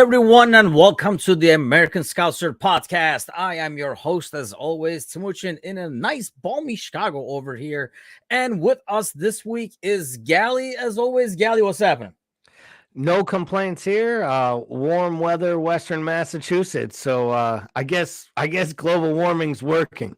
everyone, and welcome to the American Scouser podcast. I am your host, as always, Timuchin, in a nice, balmy Chicago over here. And with us this week is Gally. As always, Gally, what's happening? No complaints here. Warm weather, Western Massachusetts. So I guess global warming's working.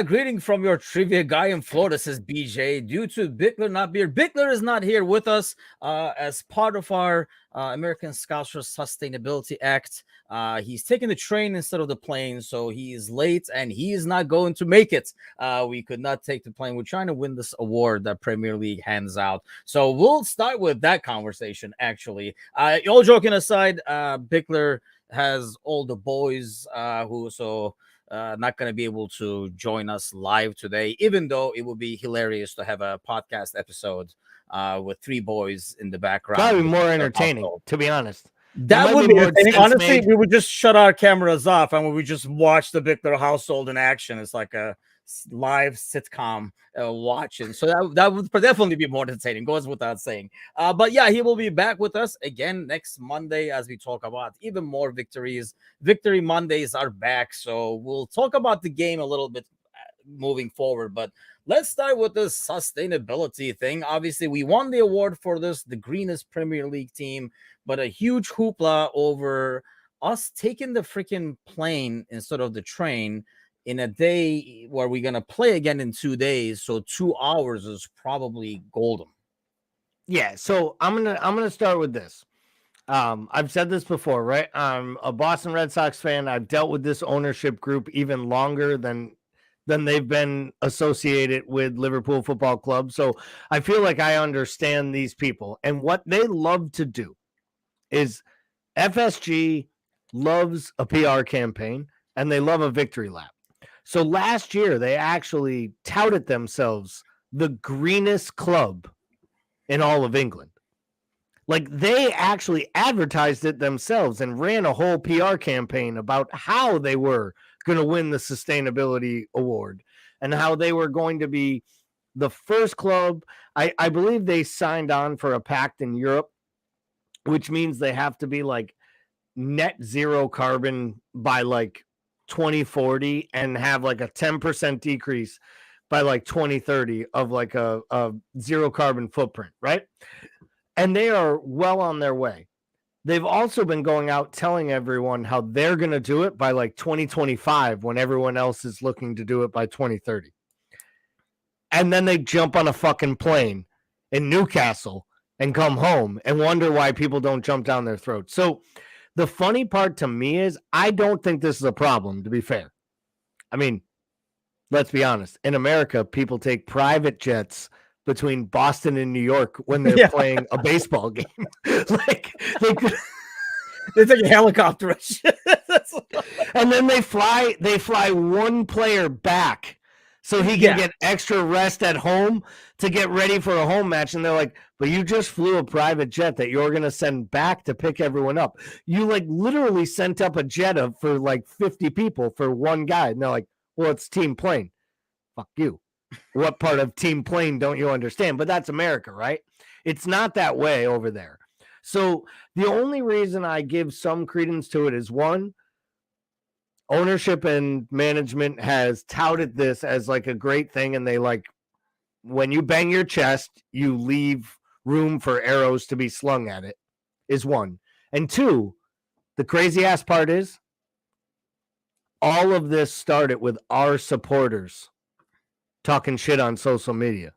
Greeting from your trivia guy in Florida, says BJ. Due to Bickler not here, Bickler is not here with us as part of our American Scouts for Sustainability Act. He's taking the train instead of the plane, so he is late and he is not going to make it. We could not take the plane. We're trying to win this award that Premier League hands out. So we'll start with that conversation, actually. All joking aside, Bickler has all the boys not going to be able to join us live today, even though it would be hilarious to have a podcast episode with three boys in the background. Probably more entertaining, to be honest. That would be entertaining. Honestly, we would just shut our cameras off and we would just watch the Bickler household in action. It's like a live sitcom watching. So that would definitely be more entertaining, goes without saying. But yeah, he will be back with us again next Monday as we talk about even more victories. Victory Mondays are back, so we'll talk about the game a little bit moving forward. But let's start with the sustainability thing. Obviously, we won the award for this, the greenest Premier League team, but a huge hoopla over us taking the freaking plane instead of the train in a day where we're gonna play again in 2 days. So 2 hours is probably golden. Yeah, so I'm gonna start with this. I've said this before, right? I'm a Boston Red Sox fan. I've dealt with this ownership group even longer than they've been associated with Liverpool Football Club. So I feel like I understand these people. And what they love to do is FSG loves a PR campaign and they love a victory lap. So last year, they actually touted themselves the greenest club in all of England. Like, they actually advertised it themselves and ran a whole PR campaign about how they were going to win the sustainability award and how they were going to be the first club. I believe they signed on for a pact in Europe, which means they have to be like net zero carbon by like 2040 and have like a 10% decrease by like 2030 of like a zero carbon footprint, right? And they are well on their way. They've also been going out telling everyone how they're going to do it by like 2025 when everyone else is looking to do it by 2030. And then they jump on a fucking plane in Newcastle and come home and wonder why people don't jump down their throats. So the funny part to me is I don't think this is a problem, to be fair. I mean, let's be honest. In America, people take private jets between Boston and New York when they're playing a baseball game. Like they take a helicopter. And then they fly one player back so he can get extra rest at home to get ready for a home match. And they're like, but you just flew a private jet that you're going to send back to pick everyone up. You like literally sent up a jet for like 50 people for one guy. And they're like, well, it's team plane. Fuck you. What part of team plane don't you understand? But that's America, right? It's not that way over there. So the only reason I give some credence to it is one, ownership and management has touted this as like a great thing. And they like, when you bang your chest, you leave room for arrows to be slung at it, is one. And two, the crazy ass part is all of this started with our supporters talking shit on social media.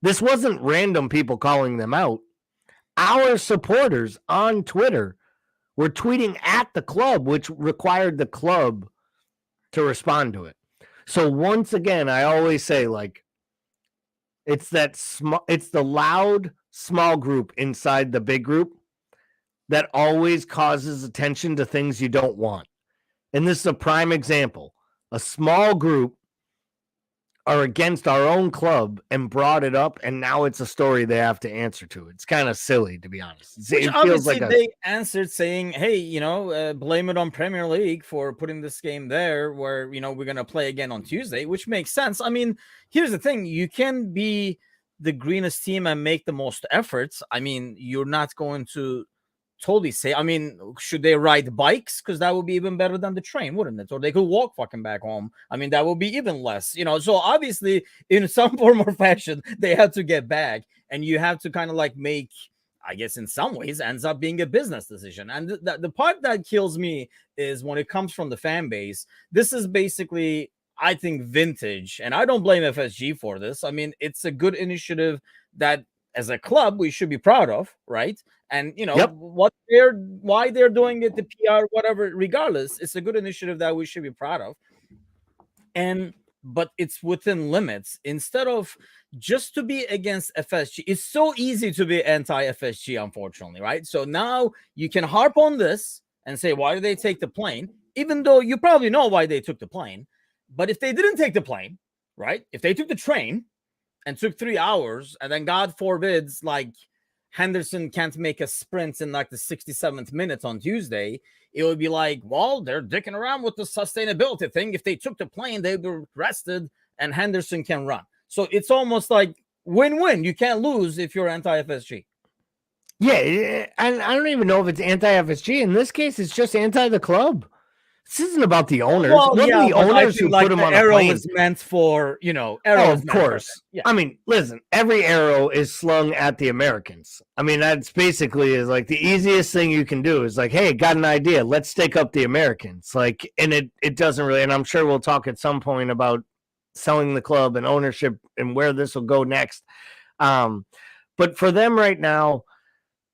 This wasn't random people calling them out. Our supporters on Twitter were tweeting at the club, which required the club to respond to it. So once again, I always say, like, it's the loud small group inside the big group that always causes attention to things you don't want. And this is a prime example. A small group are against our own club and brought it up, and now it's a story they have to answer to. It's kind of silly, to be honest. Which it feels like they answered saying, hey, blame it on Premier League for putting this game there where, we're going to play again on Tuesday, which makes sense. I mean, here's the thing. You can be the greenest team and make the most efforts. I mean, you're not going to totally safe. I mean, should they ride bikes? Because that would be even better than the train, wouldn't it? Or they could walk fucking back home. I mean, that would be even less, So obviously, in some form or fashion, they have to get back, and you have to kind of like make, I guess, in some ways, ends up being a business decision. And the part that kills me is when it comes from the fan base. This is basically, I think, vintage, and I don't blame FSG for this. I mean, it's a good initiative that, as a club, we should be proud of, right? And why they're doing it, the PR, whatever, regardless, it's a good initiative that we should be proud of. But it's within limits. Instead of just to be against FSG, it's so easy to be anti-FSG, unfortunately, right? So now you can harp on this and say, why did they take the plane? Even though you probably know why they took the plane. But if they didn't take the plane, right? If they took the train and took 3 hours, and then God forbids, like, Henderson can't make a sprint in like the 67th minute on Tuesday, it would be like, well, they're dicking around with the sustainability thing. If they took the plane, they'd be rested and Henderson can run. So it's almost like win-win. You can't lose if you're anti-FSG. Yeah, and I don't even know if it's anti-FSG. In this case, it's just anti the club. This isn't about the owners. Well, yeah, the owners who put them on a plane. Is meant for, arrow. Oh, of course. Yeah. I mean, listen, every arrow is slung at the Americans. I mean, that's basically is like the easiest thing you can do is like, hey, got an idea. Let's stake up the Americans. Like, and it doesn't really, and I'm sure we'll talk at some point about selling the club and ownership and where this will go next. But for them right now,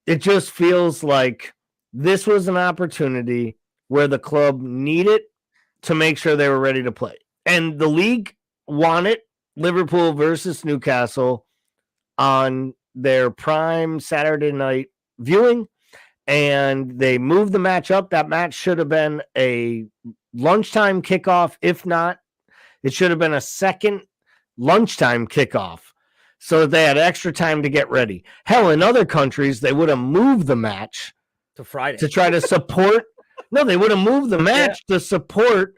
it just feels like this was an opportunity where the club needed to make sure they were ready to play. And the league wanted Liverpool versus Newcastle on their prime Saturday night viewing, and they moved the match up. That match should have been a lunchtime kickoff. If not, it should have been a second lunchtime kickoff so that they had extra time to get ready. Hell, in other countries, they would have moved the match to Friday to try to support. No, they would have moved the match to support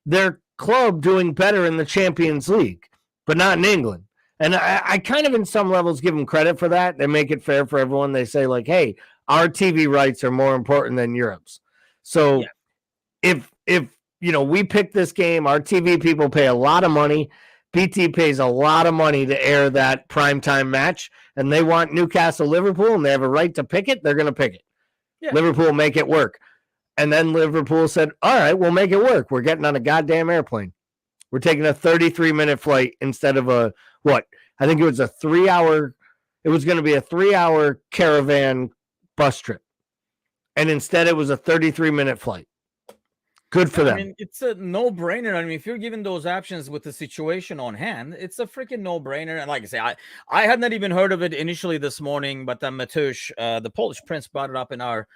their club doing better in the Champions League, but not in England. And I kind of, in some levels, give them credit for that. They make it fair for everyone. They say, like, hey, our TV rights are more important than Europe's. So if we pick this game, our TV people pay a lot of money. BT pays a lot of money to air that primetime match, and they want Newcastle-Liverpool, and they have a right to pick it, they're going to pick it. Yeah. Liverpool make it work. And then Liverpool said, all right, we'll make it work. We're getting on a goddamn airplane. We're taking a 33-minute flight instead of I think it was a 3-hour. It was going to be a 3-hour caravan bus trip. And instead it was a 33-minute flight. Good for them. I mean, it's a no-brainer. I mean, if you're given those options with the situation on hand, it's a freaking no-brainer. And like I say, I had not even heard of it initially this morning, but then Matusz, the Polish prince, brought it up in our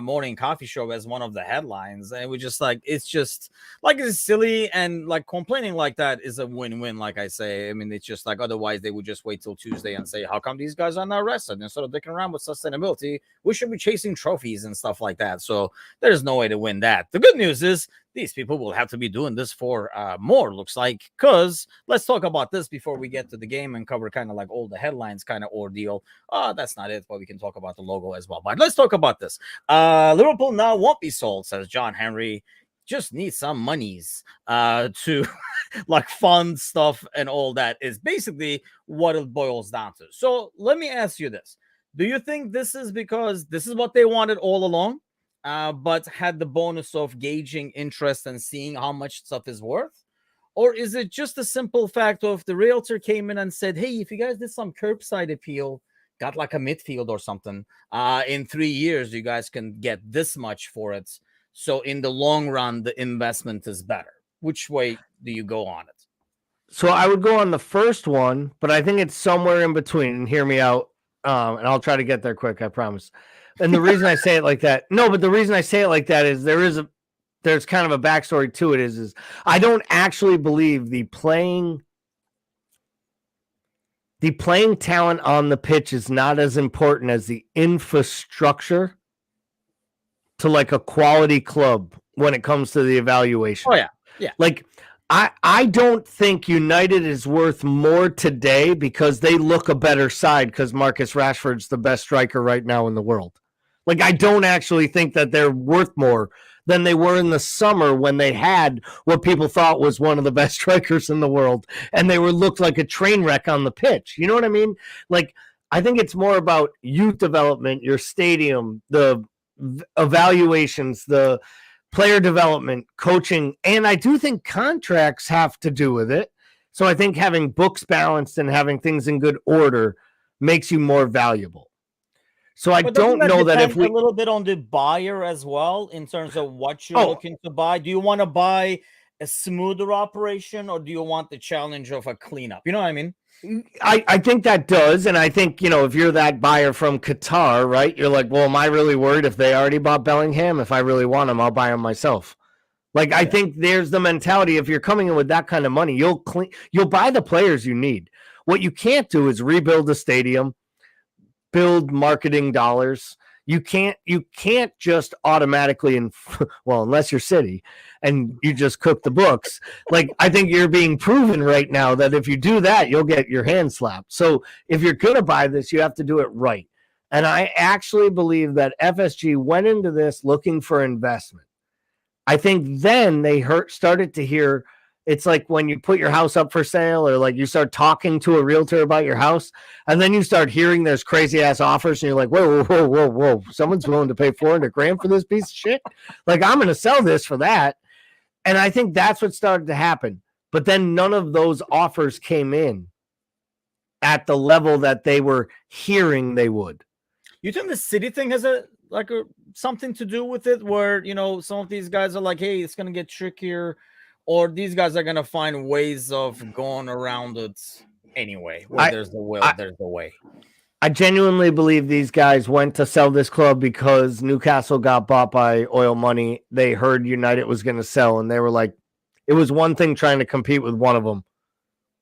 morning coffee show as one of the headlines. And we just like, it's just like, it's silly, and like complaining like that is a win-win. Like I say, I mean, it's just like, otherwise they would just wait till Tuesday and say, how come these guys are not rested? Instead of dicking around with sustainability, we should be chasing trophies and stuff like that. So there's no way to win that. The good news is these people will have to be doing this for more, looks like, because let's talk about this before we get to the game and cover kind of like all the headlines kind of ordeal. That's not it, but we can talk about the logo as well. But let's talk about this. Liverpool now won't be sold, says John Henry. Just need some monies to like fund stuff and all that is basically what it boils down to. So let me ask you this. Do you think this is because this is what they wanted all along? But had the bonus of gauging interest and seeing how much stuff is worth? Or is it just a simple fact of the realtor came in and said, hey, if you guys did some curbside appeal, got like a midfield or something, in 3 years, you guys can get this much for it. So in the long run, the investment is better. Which way do you go on it? So I would go on the first one, but I think it's somewhere in between. And hear me out. And I'll try to get there quick, I promise. And the reason I say it like that, the reason I say it like that is there's kind of a backstory to it is I don't actually believe the playing talent on the pitch is not as important as the infrastructure to like a quality club when it comes to the evaluation. Oh yeah. Yeah. Like I don't think United is worth more today because they look a better side because Marcus Rashford's the best striker right now in the world. Like, I don't actually think that they're worth more than they were in the summer when they had what people thought was one of the best strikers in the world, and they were looked like a train wreck on the pitch. You know what I mean? Like, I think it's more about youth development, your stadium, the evaluations, the player development, coaching, and I do think contracts have to do with it. So I think having books balanced and having things in good order makes you more valuable. So I don't know that if we a little bit on the buyer as well in terms of what you're looking to buy. Do you want to buy a smoother operation, or do you want the challenge of a cleanup? You know what I mean? I think that does. And I think, if you're that buyer from Qatar, right, you're like, well, am I really worried if they already bought Bellingham? If I really want him, I'll buy him myself. Like, I think there's the mentality. If you're coming in with that kind of money, you'll buy the players you need. What you can't do is rebuild a stadium, build marketing dollars. You can't just automatically, unless you're City and you just cook the books. Like, I think you're being proven right now that if you do that, you'll get your hand slapped. So if you're going to buy this, you have to do it right. And I actually believe that FSG went into this looking for investment. I think then they started to hear. It's like when you put your house up for sale, or like you start talking to a realtor about your house, and then you start hearing there's crazy ass offers, and you're like, whoa. Someone's willing to pay $400,000 for this piece of shit. Like, I'm going to sell this for that. And I think that's what started to happen. But then none of those offers came in at the level that they were hearing they would. You think the City thing has something to do with it, where, some of these guys are like, hey, it's going to get trickier, or these guys are going to find ways of going around it anyway? There's the will, there's the way. I genuinely believe these guys went to sell this club because Newcastle got bought by oil money. They heard United was going to sell, and they were like, it was one thing trying to compete with one of them.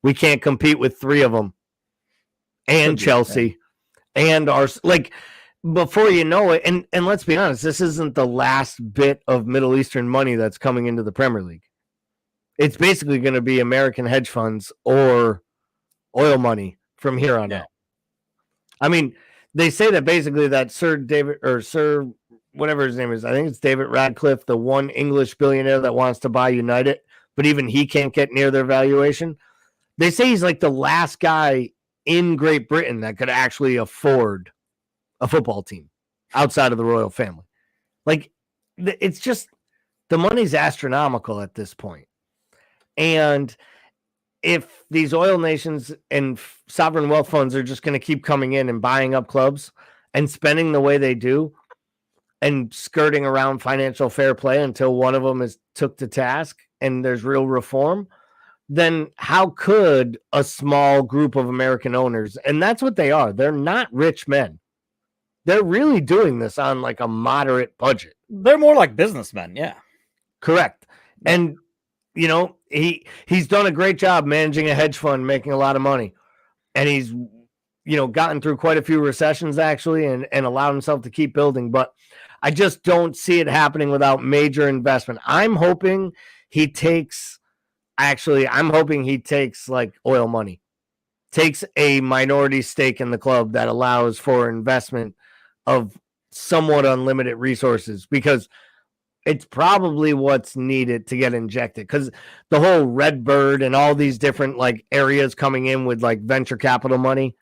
We can't compete with three of them. And Chelsea. And like, before you know it, and let's be honest, this isn't the last bit of Middle Eastern money that's coming into the Premier League. It's basically going to be American hedge funds or oil money from here on out. I mean, they say that basically that Sir whatever his name is, I think it's David Radcliffe, the one English billionaire that wants to buy United, but even he can't get near their valuation. They say he's like the last guy in Great Britain that could actually afford a football team outside of the royal family. Like, it's just, the money's astronomical at this point. And if these oil nations and sovereign wealth funds are just going to keep coming in and buying up clubs and spending the way they do and skirting around financial fair play until one of them is took to task and there's real reform, then how could a small group of American owners, and that's what they are, they're not rich men. They're really doing this on like a moderate budget. They're more like businessmen. Yeah. Correct. And, he's done a great job managing a hedge fund, making a lot of money. And he's, gotten through quite a few recessions actually and allowed himself to keep building. But I just don't see it happening without major investment. I'm hoping he takes like oil money, takes a minority stake in the club that allows for investment of somewhat unlimited resources, because it's probably what's needed to get injected. Because the whole Redbird and all these different like areas coming in with like venture capital money,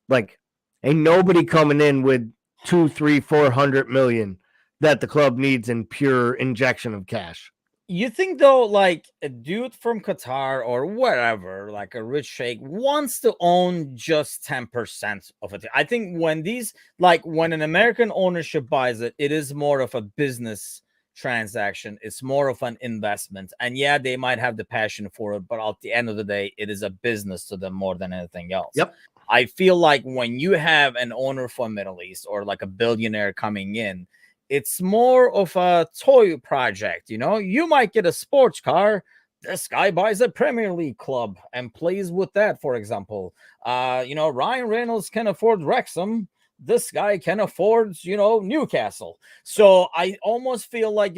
like ain't nobody coming in with 200, 300, 400 million that the club needs in pure injection of cash. You think though, like a dude from Qatar or wherever, like a rich sheikh, wants to own just 10% of it? I think when an American ownership buys it, it is more of a business transaction. It's more of an investment. And yeah, they might have the passion for it, but at the end of the day, it is a business to them more than anything else. Yep. I feel like when you have an owner from Middle East or like a billionaire coming in, it's more of a toy project. You might get a sports car. This guy buys a Premier League club and plays with that, for example. Ryan Reynolds can afford Wrexham. This guy can afford, Newcastle. So I almost feel like,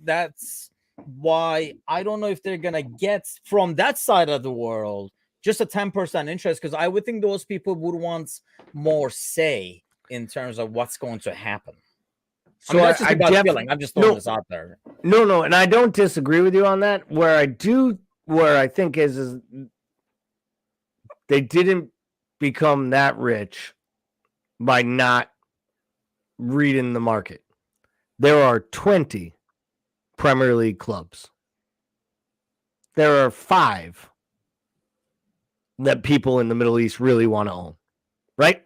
that's why I don't know if they're going to get from that side of the world just a 10% interest, because I would think those people would want more say in terms of what's going to happen. So that's just a gut feeling. I'm just throwing this out there. No, and I don't disagree with you on that. Where I think is they didn't become that rich by not reading the market. There are 20 Premier League clubs. There are 5 that people in the Middle East really want to own, right?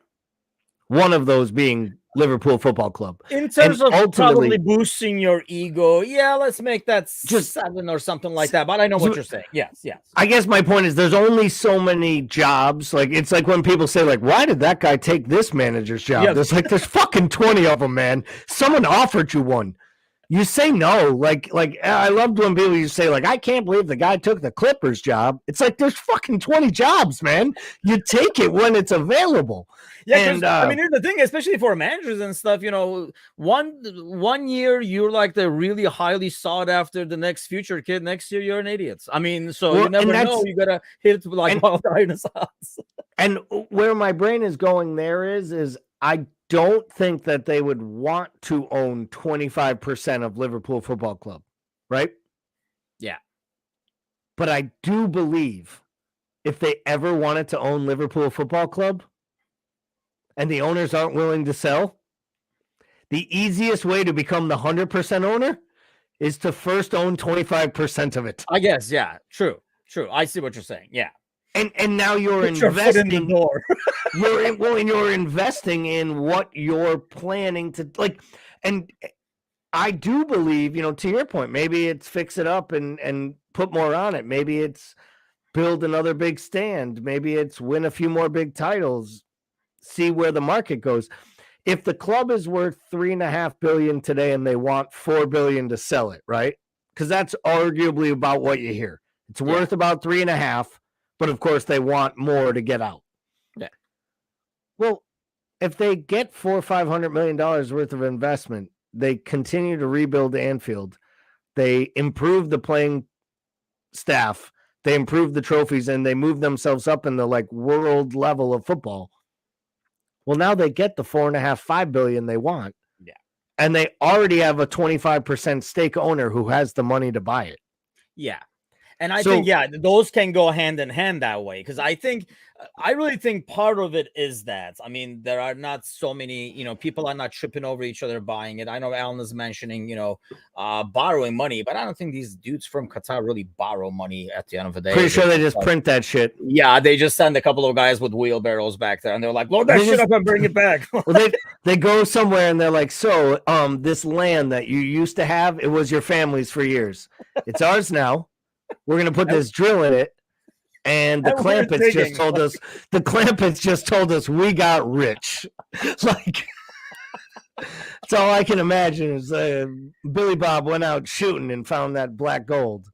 One of those being Liverpool Football Club. In terms of probably boosting your ego, yeah, let's make that just 7 or something like that. But I know what you're saying. Yes. I guess my point is there's only so many jobs. Like, it's like when people say, like, why did that guy take this manager's job? Yeah. There's fucking 20 of them, man. Someone offered you one. You say no. Like I loved when people used to say, like, I can't believe the guy took the Clippers job. It's like there's fucking 20 jobs, man. You take it when it's available. Yeah, and I mean, here's the thing, especially for managers and stuff. One year you're like the really highly sought after, the next future kid. Next year you're an idiot. I mean, so you never know. You gotta hit it like wild dinosaurs. And where my brain is going there is I don't think that they would want to own 25% of Liverpool Football Club, right? Yeah. But I do believe if they ever wanted to own Liverpool Football Club and the owners aren't willing to sell, the easiest way to become the 100% owner is to first own 25% of it. I guess, yeah. True. I see what you're saying. Yeah. And now you're investing in the door. You're investing in what you're planning to like. And I do believe, to your point, maybe it's fix it up and put more on it. Maybe it's build another big stand. Maybe it's win a few more big titles, see where the market goes. If the club is worth $3.5 billion today and they want $4 billion to sell it, right? Because that's arguably about what you hear. It's worth about 3.5. But of course, they want more to get out. Yeah. Well, if they get $400 or $500 million worth of investment, they continue to rebuild Anfield. They improve the playing staff. They improve the trophies, and they move themselves up in the world level of football. Well, now they get the $4.5-5 billion they want. Yeah. And they already have a 25% stake owner who has the money to buy it. Yeah. And I think, those can go hand in hand that way. Because I really think part of it is that, I mean, there are not so many, people are not tripping over each other buying it. I know Alan is mentioning, borrowing money, but I don't think these dudes from Qatar really borrow money at the end of the day. Pretty sure they just print that shit. Yeah, they just send a couple of guys with wheelbarrows back there, and they're like, load that shit up and bring it back. Well, they go somewhere and they're like, so this land that you used to have, it was your family's for years. It's ours now. We're going to put this drill in it. And the Clampets just told us we got rich. Like, that's all I can imagine is Billy Bob went out shooting and found that black gold.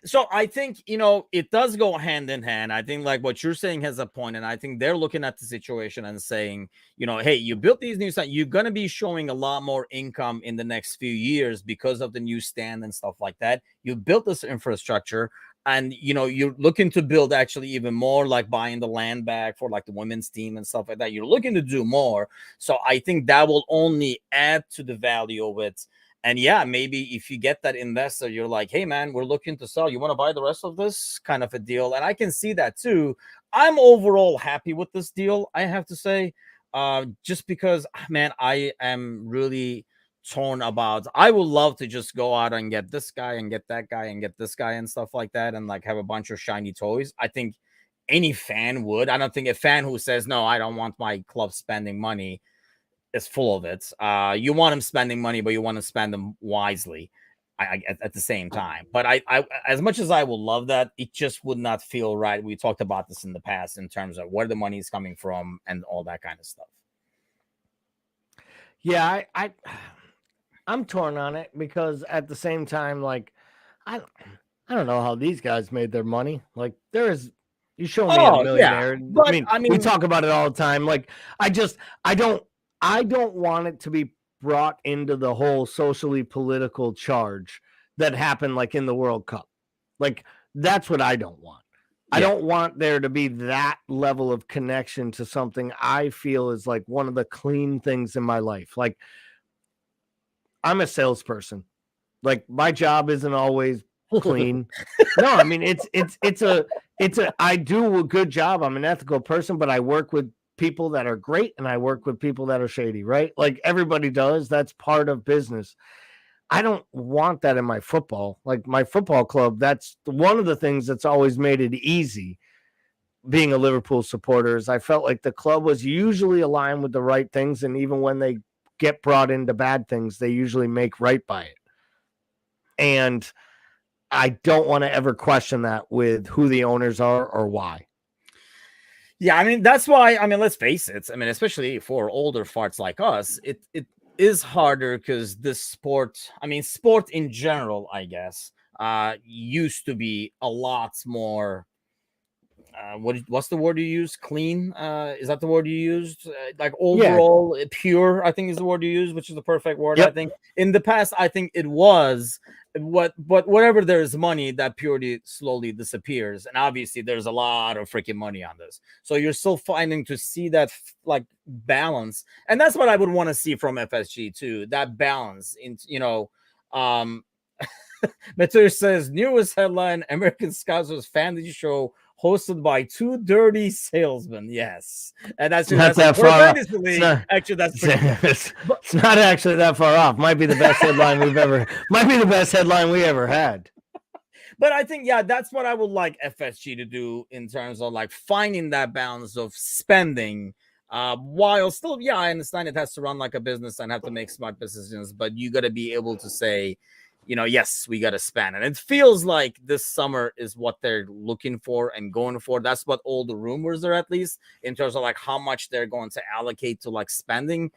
So I think, it does go hand in hand. I think like what you're saying has a point, and I think they're looking at the situation and saying, hey, you built these new stands. You're going to be showing a lot more income in the next few years because of the new stand and stuff like that. You built this infrastructure, and, you're looking to build actually even more, like buying the land back for like the women's team and stuff like that. You're looking to do more. So I think that will only add to the value of it. And yeah, maybe if you get that investor, you're like, hey, man, we're looking to sell. You want to buy the rest of this kind of a deal? And I can see that too. I'm overall happy with this deal, I have to say, just because, man, I am really torn about. I would love to just go out and get this guy and get that guy and get this guy and stuff like that and like have a bunch of shiny toys. I think any fan would. I don't think a fan who says, no, I don't want my club spending money is full of it. You want them spending money, but you want to spend them wisely at the same time. But I as much as I would love that, it just would not feel right. We talked about this in the past in terms of where the money is coming from and all that kind of stuff. Yeah, I'm torn on it because at the same time, like, I don't know how these guys made their money. Like, you show me a millionaire. Yeah. But, I mean, we talk about it all the time. Like, I don't want it to be brought into the whole socially political charge that happened like in the World Cup. Like, that's what I don't want. I don't want there to be that level of connection to something I feel is like one of the clean things in my life. Like, I'm a salesperson. Like, my job isn't always clean. No, I mean, I do a good job. I'm an ethical person, but I work with people that are great and I work with people that are shady, right? Like everybody does. That's part of business. I don't want that in my football. Like my football club, that's one of the things that's always made it easy being a Liverpool supporter is I felt like the club was usually aligned with the right things. And even when they get brought into bad things, they usually make right by it. And I don't want to ever question that with who the owners are or why. Yeah, I mean, that's why, I mean, let's face it. I mean, especially for older farts like us, it is harder because this sport, I mean, sport in general, I guess, used to be a lot more what's the word you use? Clean? Is that the word you used? Like overall pure, I think is the word you use, which is the perfect word. Yep. I think in the past, I think it was but wherever there's money, that purity slowly disappears. And obviously there's a lot of freaking money on this. So you're still finding to see that like balance. And that's what I would want to see from FSG too. That balance in, Matur says newest headline: American Scousers Fantasy Show hosted by two dirty salesmen. Yes, and that's not that far off. Actually, that's pretty it's not actually that far off. Might be the best headline we ever had. But I think, yeah, that's what I would like FSG to do in terms of like finding that balance of spending while still, yeah, I understand it has to run like a business and have to make smart decisions, but you got to be able to say, yes, we got to spend. And it feels like this summer is what they're looking for and going for. That's what all the rumors are, at least in terms of like how much they're going to allocate to like spending.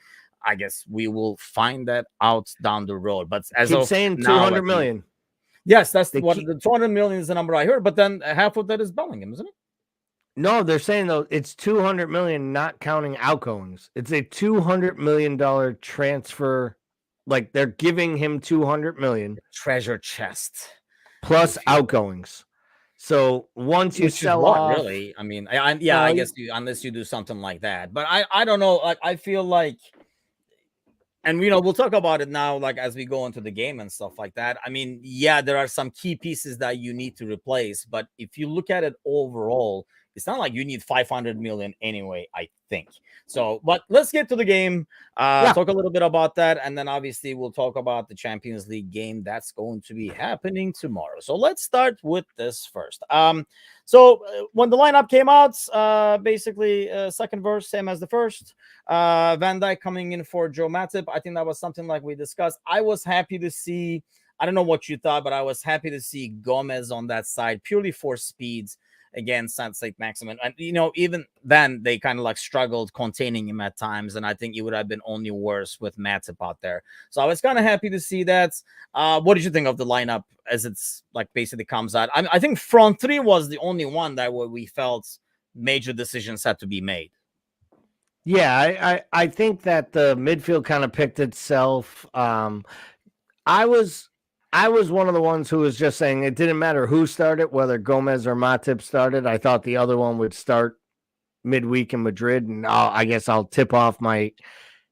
I guess we will find that out down the road. But as keep of saying now, 200 million. Yes, that's the 200 million is the number I heard. But then half of that is Bellingham, isn't it? No, they're saying though it's 200 million, not counting outgoings. It's a $200 million transfer. Like they're giving him 200 million treasure chest plus outgoings. So once you sell off, really, I mean, I guess unless you do something like that, but I don't know. Like I feel like, and we'll talk about it now, like as we go into the game and stuff like that. I mean, yeah, there are some key pieces that you need to replace, but if you look at it overall, it's not like you need 500 million anyway, I think. So, but let's get to the game. Talk a little bit about that, and then obviously we'll talk about the Champions League game that's going to be happening tomorrow. So let's start with this first. So when the lineup came out, basically second verse, same as the first. Van Dijk coming in for Joe Matip. I think that was something like we discussed. I was happy to see, I don't know what you thought, but I was happy to see Gomez on that side purely for speeds against Saint-Maximin. And, even then they kind of like struggled containing him at times. And I think it would have been only worse with Matip out there. So I was kind of happy to see that. What did you think of the lineup as it's like basically comes out? I think front three was the only one that where we felt major decisions had to be made. Yeah, I think that the midfield kind of picked itself. I was one of the ones who was just saying it didn't matter who started, whether Gomez or Matip started. I thought the other one would start midweek in Madrid, and I guess I'll tip off my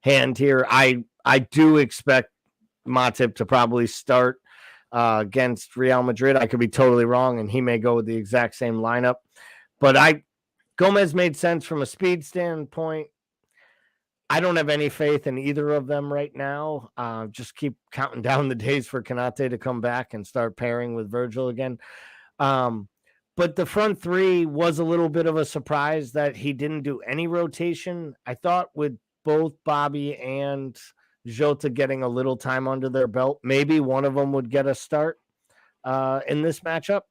hand here. I do expect Matip to probably start against Real Madrid. I could be totally wrong, and he may go with the exact same lineup. But Gomez made sense from a speed standpoint. I don't have any faith in either of them right now. Just keep counting down the days for Konate to come back and start pairing with Virgil again. But the front three was a little bit of a surprise that he didn't do any rotation. I thought with both Bobby and Jota getting a little time under their belt, maybe one of them would get a start in this matchup.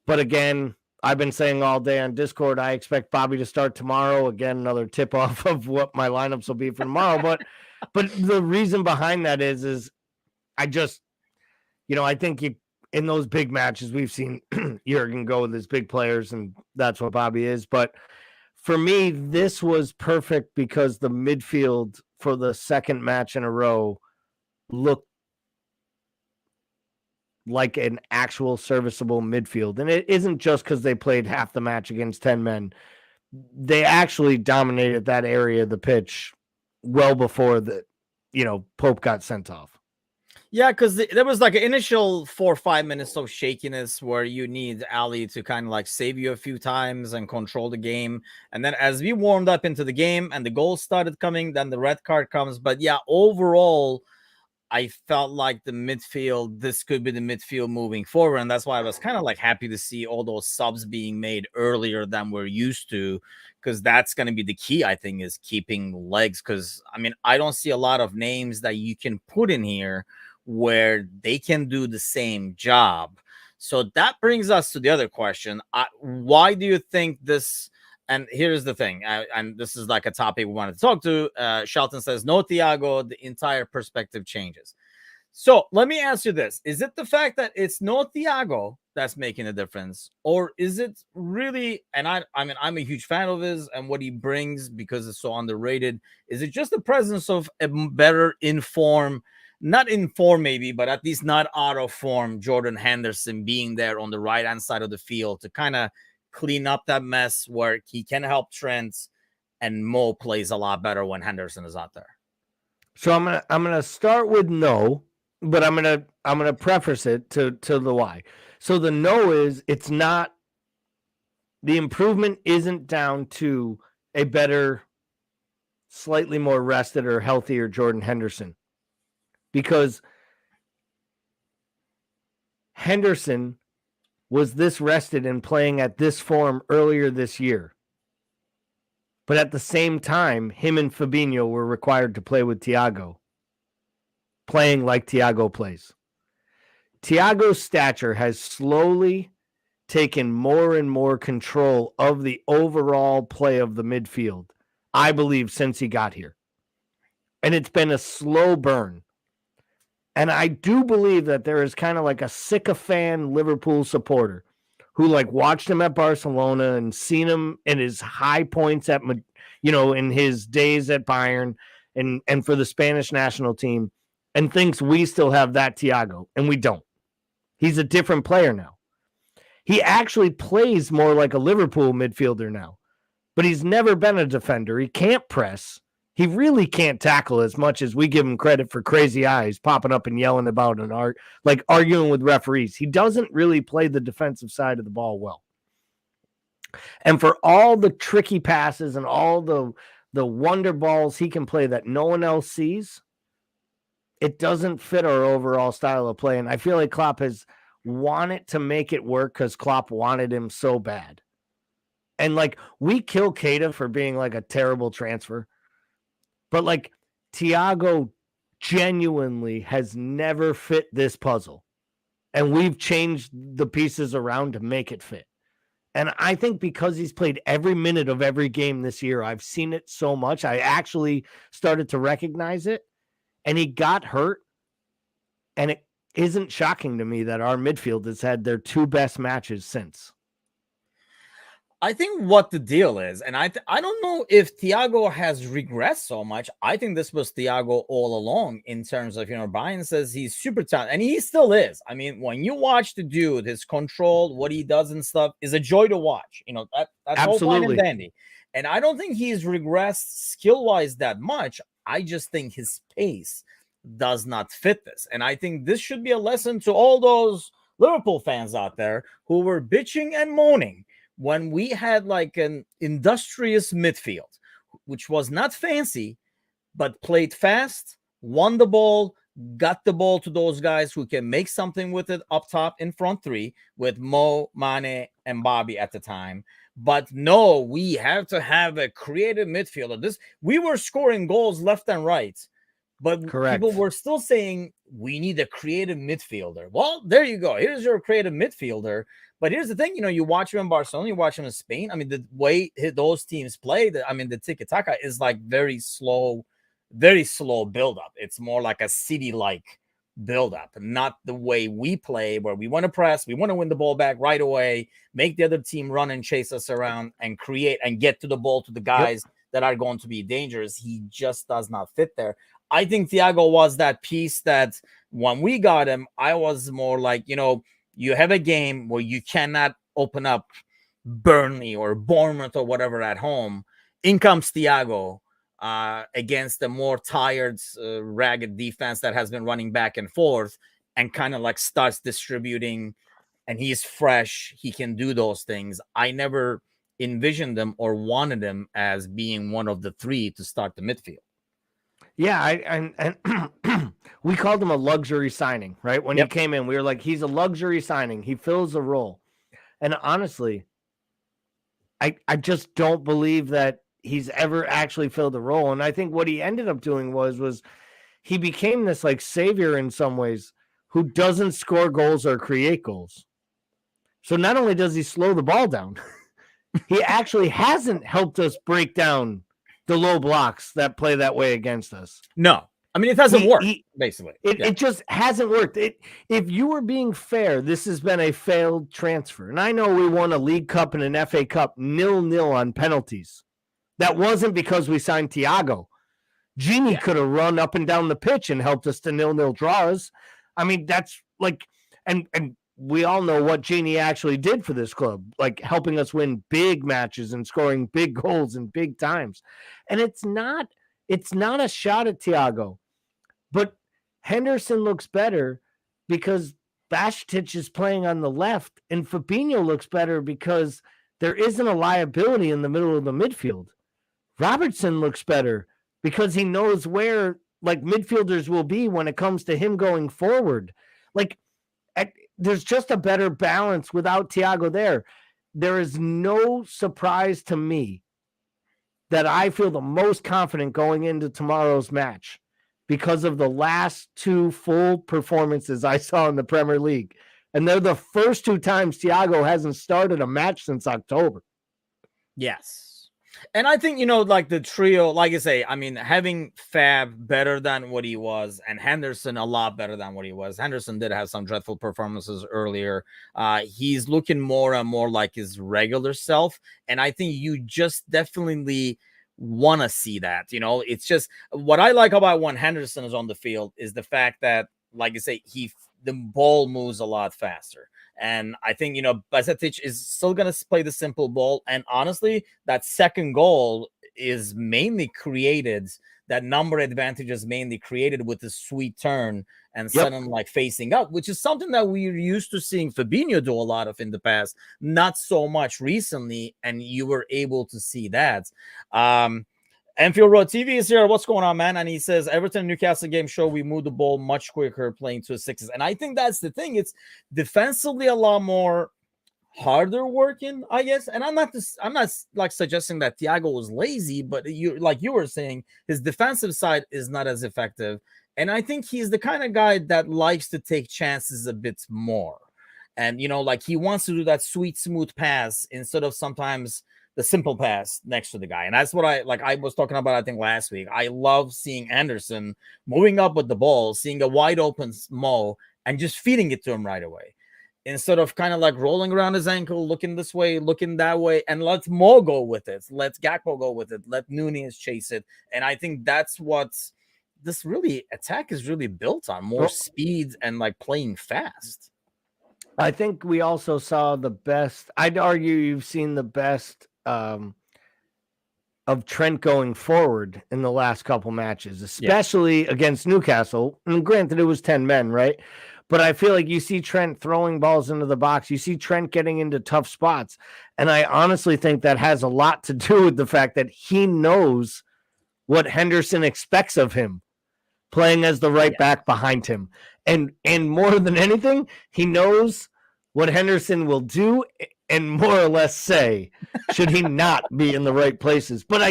But again, I've been saying all day on Discord, I expect Bobby to start tomorrow. Again, another tip off of what my lineups will be for tomorrow. But the reason behind that is I just, I think in those big matches, we've seen Jurgen go with his big players, and that's what Bobby is. But for me, this was perfect because the midfield for the second match in a row looked like an actual serviceable midfield. And it isn't just because they played half the match against 10 men. They actually dominated that area of the pitch well before Pope got sent off. Yeah, because there was like an initial 4 or 5 minutes of shakiness where you need Ali to kind of like save you a few times and control the game. And then as we warmed up into the game and the goals started coming, then the red card comes. But yeah, overall, I felt like the midfield, this could be the midfield moving forward. And that's why I was kind of like happy to see all those subs being made earlier than we're used to, because that's going to be the key, I think, is keeping legs. Because, I mean, I don't see a lot of names that you can put in here where they can do the same job. So that brings us to the other question. Why do you think this? And here's the thing, and this is like a topic we wanted to talk to. Shelton says, no Thiago, the entire perspective changes. So let me ask you this. Is it the fact that it's no Thiago that's making a difference? Or is it really, and I mean, I'm a huge fan of his and what he brings because it's so underrated. Is it just the presence of a better informed, not in form maybe, but at least not out of form, Jordan Henderson being there on the right-hand side of the field to kind of clean up that mess where he can help Trent, and Mo plays a lot better when Henderson is out there? So I'm gonna start with no, but I'm gonna preface it to the why. So the no is, it's not, the improvement isn't down to a better, slightly more rested or healthier Jordan Henderson, because Henderson was this rested and playing at this form earlier this year. But at the same time, him and Fabinho were required to play with Thiago, playing like Thiago plays. Thiago's stature has slowly taken more and more control of the overall play of the midfield, I believe, since he got here. And it's been a slow burn. And I do believe that there is kind of like a sycophant Liverpool supporter who like watched him at Barcelona and seen him in his high points at, in his days at Bayern and for the Spanish national team, and thinks we still have that Thiago, and we don't. He's a different player now. He actually plays more like a Liverpool midfielder now, but he's never been a defender. He can't press. He really can't tackle as much as we give him credit for crazy eyes popping up and yelling about and like arguing with referees. He doesn't really play the defensive side of the ball well. And for all the tricky passes and all the wonder balls he can play that no one else sees, it doesn't fit our overall style of play. And I feel like Klopp has wanted to make it work because Klopp wanted him so bad. And like, we kill Keita for being like a terrible transfer. But like, Thiago genuinely has never fit this puzzle. And we've changed the pieces around to make it fit. And I think because he's played every minute of every game this year, I've seen it so much, I actually started to recognize it. And he got hurt. And it isn't shocking to me that our midfield has had their two best matches since. I think what the deal is, and I don't know if Thiago has regressed so much. I think this was Thiago all along in terms of, Brian says he's super talented, and he still is. I mean, when you watch the dude, his control, what he does and stuff is a joy to watch. That's absolutely all fine and dandy. And I don't think he's regressed skill-wise that much. I just think his pace does not fit this. And I think this should be a lesson to all those Liverpool fans out there who were bitching and moaning when we had like an industrious midfield, which was not fancy, but played fast, won the ball, got the ball to those guys who can make something with it up top in front three with Mo, Mane, and Bobby at the time. But no, we have to have a creative midfielder. We were scoring goals left and right, but correct, people were still saying we need a creative midfielder. Well, there you go. Here's your creative midfielder. But here's the thing, you watch him in Barcelona, you watch him in Spain. I mean, the way those teams play, the tiki-taka is like very slow build-up. It's more like a city-like build-up, not the way we play, where we want to press, we want to win the ball back right away, make the other team run and chase us around and create and get to the ball to the guys that are going to be dangerous. He just does not fit there. I think Thiago was that piece that when we got him, I was more like, you have a game where you cannot open up Burnley or Bournemouth or whatever at home. In comes Thiago against the more tired, ragged defense that has been running back and forth, and kind of like starts distributing, and he's fresh. He can do those things. I never envisioned him or wanted him as being one of the three to start the midfield. Yeah, and we called him a luxury signing, right? When he came in, we were like, he's a luxury signing. He fills a role. And honestly, I just don't believe that he's ever actually filled a role. And I think what he ended up doing was he became this like savior in some ways who doesn't score goals or create goals. So not only does he slow the ball down, he actually hasn't helped us break down the low blocks that play that way against us. No. I mean, it hasn't worked, basically. It just hasn't worked. If you were being fair, this has been a failed transfer. And I know we won a League Cup and an FA Cup 0-0 on penalties. That wasn't because we signed Thiago. Genie could have run up and down the pitch and helped us to 0-0 draws. I mean, that's like, and we all know what Genie actually did for this club, like helping us win big matches and scoring big goals in big times. And it's not a shot at Thiago, but Henderson looks better because Bajcetic is playing on the left, and Fabinho looks better because there isn't a liability in the middle of the midfield. Robertson looks better because he knows where like midfielders will be when it comes to him going forward. Like, there's just a better balance without Thiago there. There is no surprise to me that I feel the most confident going into tomorrow's match because of the last two full performances I saw in the Premier League. And they're the first two times Thiago hasn't started a match since October. Yes. And I think, like the trio, like I say, I mean, having Fab better than what he was and Henderson a lot better than what he was. Henderson did have some dreadful performances earlier. He's looking more and more like his regular self. And I think you just definitely want to see that. It's just what I like about when Henderson is on the field is the fact that, like I say, the ball moves a lot faster. And I think, Bajcetic is still going to play the simple ball. And honestly, that second goal is mainly created, that number advantage is mainly created with the sweet turn and sudden like facing up, which is something that we're used to seeing Fabinho do a lot of in the past, not so much recently. And you were able to see that. Enfield Road TV is here. What's going on, man? And he says, Everton Newcastle game show we move the ball much quicker playing to sixes. And I think that's the thing. It's defensively a lot more harder working, I guess. And I'm not like suggesting that Thiago was lazy, but like you were saying, his defensive side is not as effective. And I think he's the kind of guy that likes to take chances a bit more. And, like he wants to do that sweet, smooth pass instead of sometimes the simple pass next to the guy. And that's what I was talking about, I think last week. I love seeing Anderson moving up with the ball, seeing a wide open Mo and just feeding it to him right away. Instead of kind of like rolling around his ankle, looking this way, looking that way, and let Mo go with it. Let Gakpo go with it. Let Nunez chase it. And I think that's what this really attack is really built on, more speed and like playing fast. I think we also saw the best. I'd argue you've seen the best of Trent going forward in the last couple matches, especially against Newcastle. And granted, it was 10 men, right? But I feel like you see Trent throwing balls into the box. You see Trent getting into tough spots. And I honestly think that has a lot to do with the fact that he knows what Henderson expects of him, playing as the right back behind him. And more than anything, he knows what Henderson will do and more or less say, should he not be in the right places. But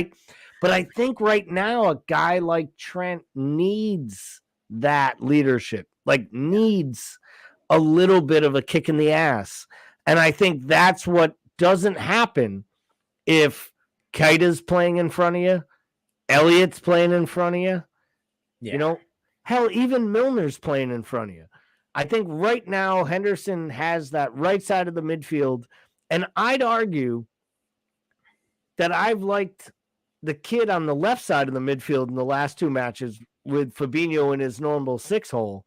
I think right now a guy like Trent needs that leadership, like needs a little bit of a kick in the ass. And I think that's what doesn't happen if Keita's playing in front of you, Elliott's playing in front of you, hell, even Milner's playing in front of you. I think right now Henderson has that right side of the midfield. And I'd argue that I've liked the kid on the left side of the midfield in the last two matches with Fabinho in his normal 6-hole.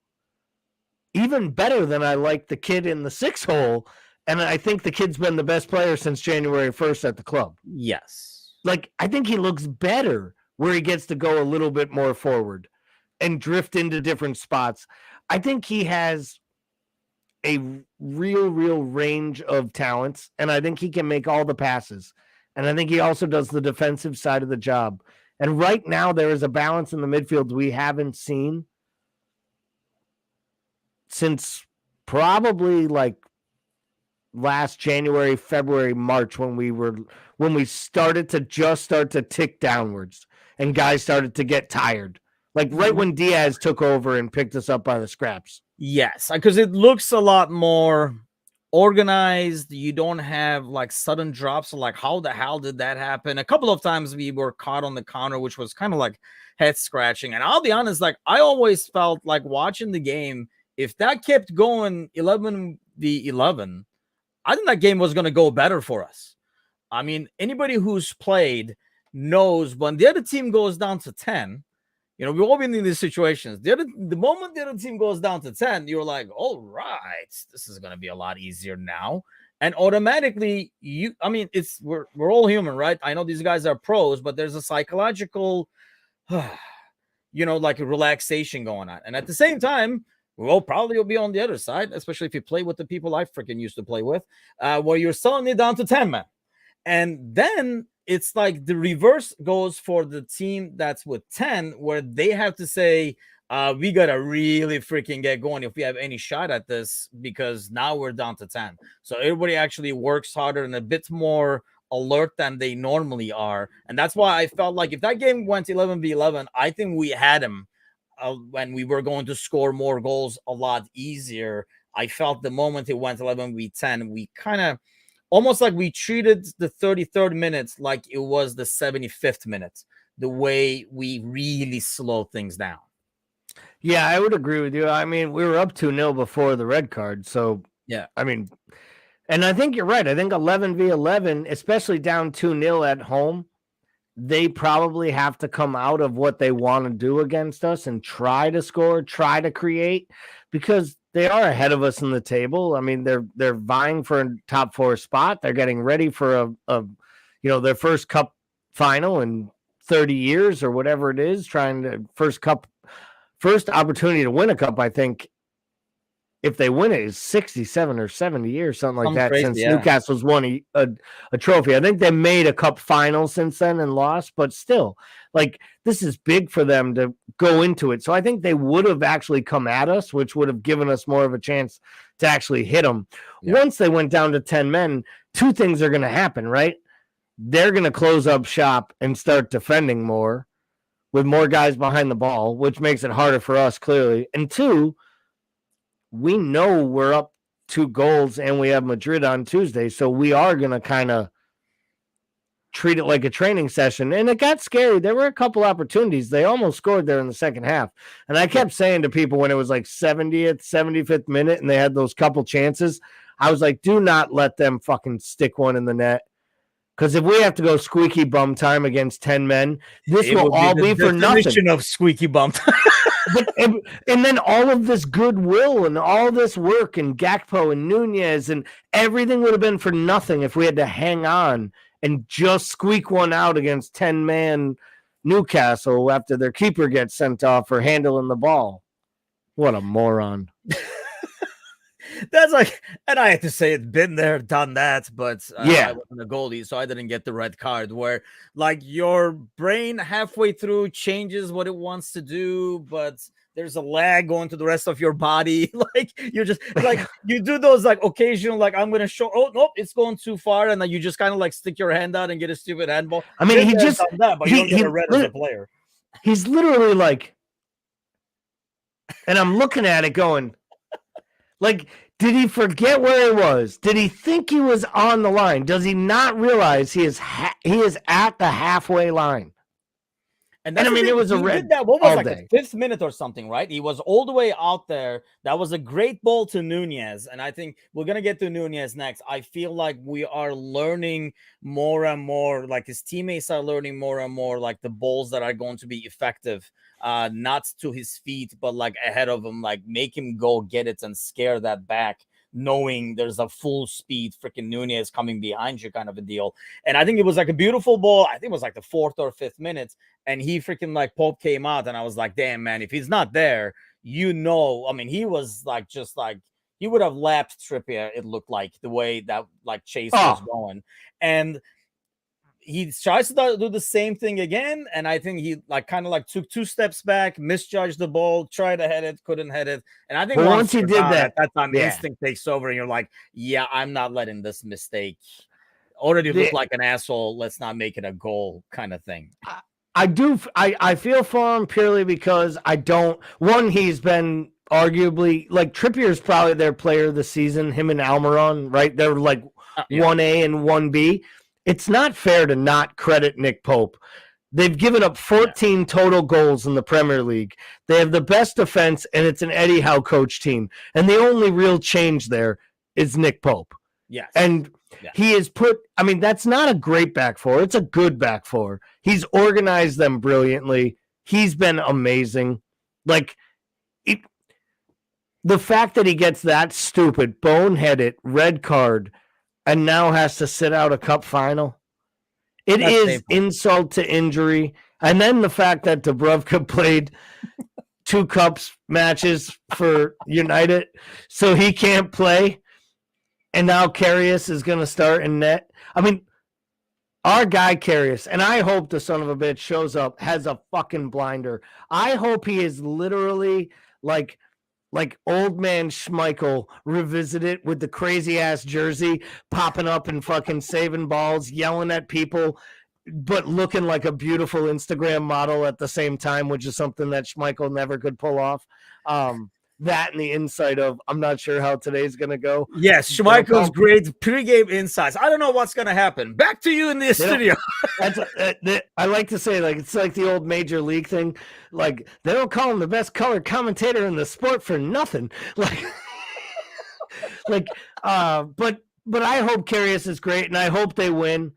Even better than I like the kid in the 6-hole. And I think the kid's been the best player since January 1st at the club. Yes. Like, I think he looks better where he gets to go a little bit more forward and drift into different spots. I think he has a real range of talents, and I think he can make all the passes. And I think he also does the defensive side of the job. And right now, there is a balance in the midfield we haven't seen since probably like last January, February, March, when we started to tick downwards and guys started to get tired. Like right when Diaz took over and picked us up by the scraps. Yes, because it looks a lot more organized. You don't have like sudden drops. So like, how the hell did that happen? A couple of times we were caught on the counter, which was kind of like head scratching. And I'll be honest, like I always felt like watching the game, if that kept going 11v11, I think that game was going to go better for us. I mean, anybody who's played knows when the other team goes down to 10, you know, we've all been in these situations. The moment the other team goes down to 10, you're like, all right, this is going to be a lot easier now. And automatically, we're all human, right? I know these guys are pros, but there's a psychological, like a relaxation going on. And at the same time, we'll probably be on the other side, especially if you play with the people I freaking used to play with, where you're selling it down to 10 men. And then it's like the reverse goes for the team that's with 10, where they have to say, we got to really freaking get going if we have any shot at this, because now we're down to 10. So everybody actually works harder and a bit more alert than they normally are. And that's why I felt like if that game went 11v11, I think we had him when we were going to score more goals a lot easier. I felt the moment it went 11v10, we kind of almost like we treated the 33rd minutes like it was the 75th minute, the way we really slow things down. Yeah, I would agree with you. I mean, we were up 2-0 before the red card. So, yeah, I mean, and I think you're right. I think 11v11, especially down 2-0 at home, they probably have to come out of what they want to do against us and try to score, try to create, because they are ahead of us in the table. I mean, they're vying for a top 4 spot. They're getting ready for their first cup final in 30 years or whatever it is, trying to first opportunity to win a cup. I think if they win it is 67 or 70 years, something like that, crazy, since Newcastle's won a trophy. I think they made a cup final since then and lost, but still, like, this is big for them to go into it. So I think they would have actually come at us, which would have given us more of a chance to actually hit them. Yeah. Once they went down to 10 men, 2 things are going to happen, right? They're going to close up shop and start defending more with more guys behind the ball, which makes it harder for us, clearly. And 2, we know we're up 2 goals and we have Madrid on Tuesday. So we are going to kind of treat it like a training session. And it got scary. There were a couple opportunities. They almost scored there in the second half. And I kept saying to people when it was like 70th, 75th minute and they had those couple chances, I was like, do not let them fucking stick one in the net. Because if we have to go squeaky bum time against 10 men, this will all be for nothing. Of squeaky bum time. and then all of this goodwill and all this work and Gakpo and Nunez and everything would have been for nothing if we had to hang on and just squeak one out against 10-man Newcastle after their keeper gets sent off for handling the ball. What a moron. That's like, and I had to say it's been there, done that, but yeah, I wasn't a goalie, so I didn't get the red card, where like your brain halfway through changes what it wants to do, but there's a lag going to the rest of your body. Like you're just like, you do those like occasional, like I'm going to show, oh, nope, it's going too far. And then you just kind of like stick your hand out and get a stupid handball. I mean, he just, that, but you don't get a red as a player. He's literally like, and I'm looking at it going, like, did he forget where he was? Did he think he was on the line? Does he not realize he is at the halfway line? And that's I mean, it was a he red did that. What was all like day. the 5th minute or something, right? He was all the way out there. That was a great ball to Nunez. And I think we're gonna get to Nunez next. I feel like we are learning more and more, like his teammates are learning more and more, like the balls that are going to be effective, not to his feet, but like ahead of him, like make him go get it and scare that back, knowing there's a full speed freaking Nunez coming behind you, kind of a deal. And I think it was like a beautiful ball. I think it was like the 4th or 5th minute. And he freaking like Pope came out, and I was like, damn, man, if he's not there, I mean, he was like, just like, he would have lapped Trippier, it looked like, the way that like Chase was going. And he tries to do the same thing again, and I think he like kind of like took 2 steps back, misjudged the ball, tried to head it, couldn't head it. And I think once he did that, at that time, instinct takes over, and you're like, yeah, I'm not letting this mistake already look like an asshole. Let's not make it a goal, kind of thing. I feel for him purely because he's been arguably, like, Trippier's probably their player of the season, him and Almiron, right? They're like 1A and 1B. It's not fair to not credit Nick Pope. They've given up 14 total goals in the Premier League. They have the best defense, and it's an Eddie Howe coach team. And the only real change there is Nick Pope. Yes. And he has that's not a great back four. It's a good back four. He's organized them brilliantly. He's been amazing. Like, the fact that he gets that stupid, boneheaded red card and now has to sit out a cup final, it is insult to injury. And then the fact that Dubravka played 2 cups matches for United, so he can't play. And now Karius is going to start in net. I mean, our guy Karius, and I hope the son of a bitch shows up, has a fucking blinder. I hope he is literally like old man Schmeichel revisited with the crazy ass jersey, popping up and fucking saving balls, yelling at people, but looking like a beautiful Instagram model at the same time, which is something that Schmeichel never could pull off. That and the insight of, I'm not sure how today's going to go. Yes, Schmeichel's great pregame insights. I don't know what's going to happen. Back to you in the studio. I like to say, like, it's like the old Major League thing. Like, they don't call him the best color commentator in the sport for nothing. Like, but I hope Karius is great, and I hope they win.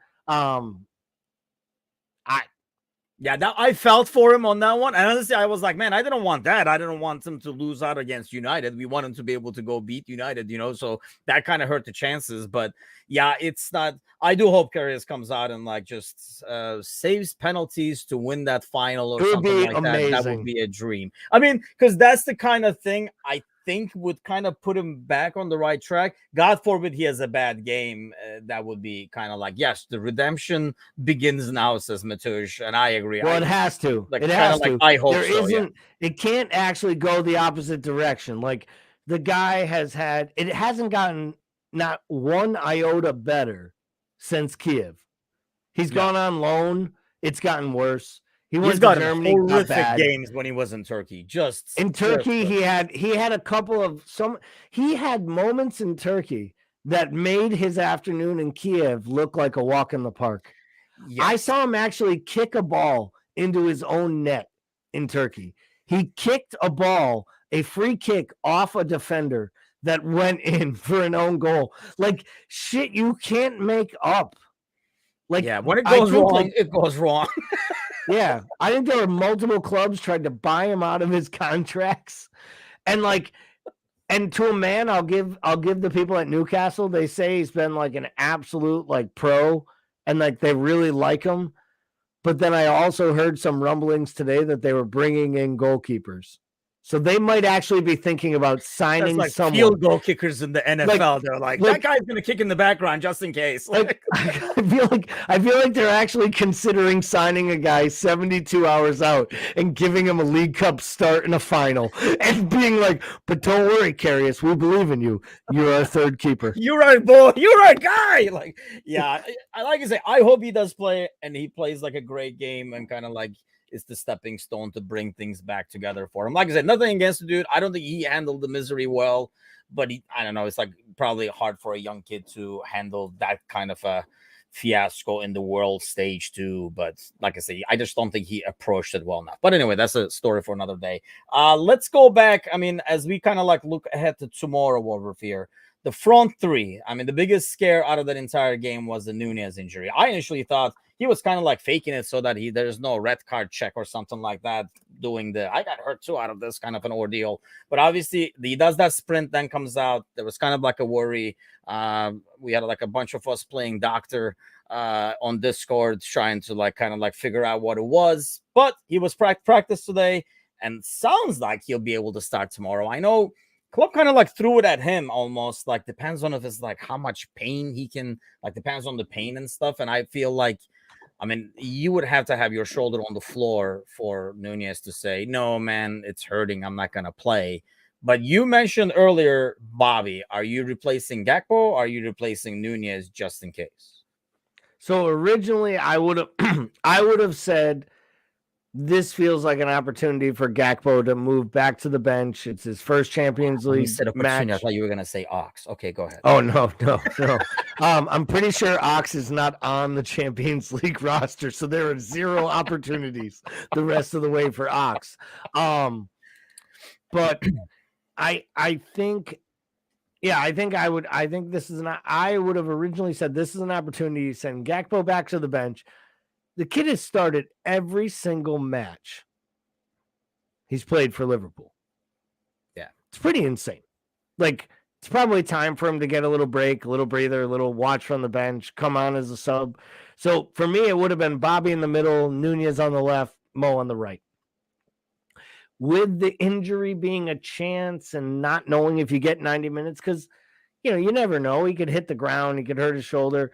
I felt for him on that one. And honestly, I was like, man, I didn't want that. I didn't want him to lose out against United. We want him to be able to go beat United, so that kind of hurt the chances. But yeah, it's not. I do hope Karius comes out and like just saves penalties to win that final or something like that. That would be a dream. I mean, because that's the kind of thing I think would kind of put him back on the right track. God forbid he has a bad game. That would be kind of like, yes, the redemption begins now, says Matush, and I agree. Well, it has to. Like, it has to. Like, I hope there isn't. Yeah. It can't actually go the opposite direction. Like, the guy it hasn't gotten not one iota better since Kiev. He's gone on loan. It's gotten worse. He's got horrific games when he was in Turkey. Just in Turkey, he had a couple of he had moments in Turkey that made his afternoon in Kiev look like a walk in the park. Yes. I saw him actually kick a ball into his own net in Turkey. He kicked a free kick off a defender that went in for an own goal. Like, shit, you can't make up. Like, when it goes wrong, it goes wrong. Yeah, I think there were multiple clubs tried to buy him out of his contracts, and to a man, I'll give the people at Newcastle. They say he's been like an absolute like pro, and like they really like him. But then I also heard some rumblings today that they were bringing in goalkeepers. So they might actually be thinking about signing someone. Field goal kickers in the NFL. They're like, that guy's going to kick in the background just in case. I feel like they're actually considering signing a guy 72 hours out and giving him a League Cup start in a final and being like, but don't worry, Karius, we believe in you. You're our third keeper. You're right, boy. You're right, guy. Like, yeah, I like to say, I hope he does play and he plays like a great game and kind of like, it's the stepping stone to bring things back together for him. Like I said, nothing against the dude. I don't think he handled the misery well, but I don't know. It's like probably hard for a young kid to handle that kind of a fiasco in the world stage too. But like I say, I just don't think he approached it well enough. But anyway, that's a story for another day. Let's go back. I mean, as we kind of like look ahead to tomorrow over here, the front three. I mean, the biggest scare out of that entire game was the Nunez injury. I initially thought he was kind of like faking it so that there's no red card check or something like that, doing the I got hurt too out of this kind of an ordeal. But obviously he does that sprint, then comes out. There was kind of like a worry. We had like a bunch of us playing doctor on Discord trying to like kind of like figure out what it was. But he was practice today and sounds like he'll be able to start tomorrow. I know Klopp kind of like threw it at him almost, like depends on if it's like how much pain he can, like depends on the pain and stuff. And I feel like, I mean, you would have to have your shoulder on the floor for Nunez to say, no, man, it's hurting, I'm not going to play. But you mentioned earlier, Bobby, are you replacing Gakpo? Or are you replacing Nunez just in case? So originally I would have said this feels like an opportunity for Gakpo to move back to the bench. It's his first Champions League match. I thought you were going to say Ox. Okay, go ahead. Oh, no. I'm pretty sure Ox is not on the Champions League roster, so there are zero opportunities the rest of the way for Ox. But I think this is I would have originally said this is an opportunity to send Gakpo back to the bench. The kid has started every single match he's played for Liverpool. Yeah. It's pretty insane. Like, it's probably time for him to get a little break, a little breather, a little watch from the bench, come on as a sub. So for me, it would have been Bobby in the middle, Nunez on the left, Mo on the right. With the injury being a chance and not knowing if you get 90 minutes, because, you never know. He could hit the ground. He could hurt his shoulder.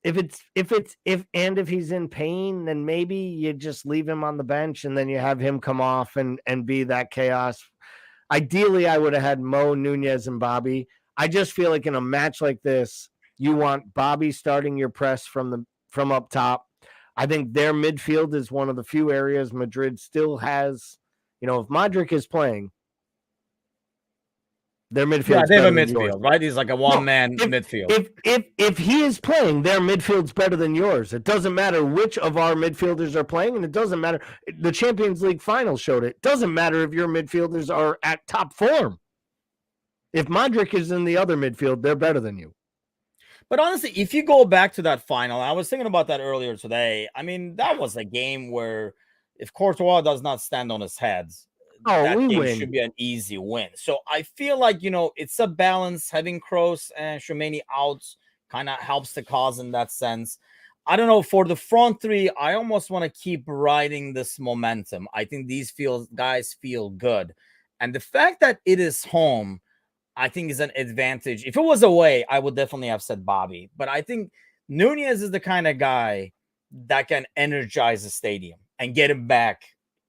If he's in pain, then maybe you just leave him on the bench and then you have him come off and be that chaos. Ideally, I would have had Mo, Nunez, and Bobby. I just feel like in a match like this, you want Bobby starting your press from up top. I think their midfield is one of the few areas Madrid still has. If Modric is playing, their midfield. Yeah, they have a midfield, right? He's like a one-man midfield. If he is playing, their midfield's better than yours. It doesn't matter which of our midfielders are playing, and it doesn't matter. The Champions League final showed it. It doesn't matter if your midfielders are at top form. If Modric is in the other midfield, they're better than you. But honestly, if you go back to that final, I was thinking about that earlier today. I mean, that was a game where if Courtois does not stand on his head, that game win. Should be an easy win. So I feel like, it's a balance. Having Kroos and Tchouaméni out kind of helps the cause in that sense. I don't know. For the front three, I almost want to keep riding this momentum. I think these guys feel good. And the fact that it is home, I think is an advantage. If it was away, I would definitely have said Bobby. But I think Nunez is the kind of guy that can energize the stadium and get him back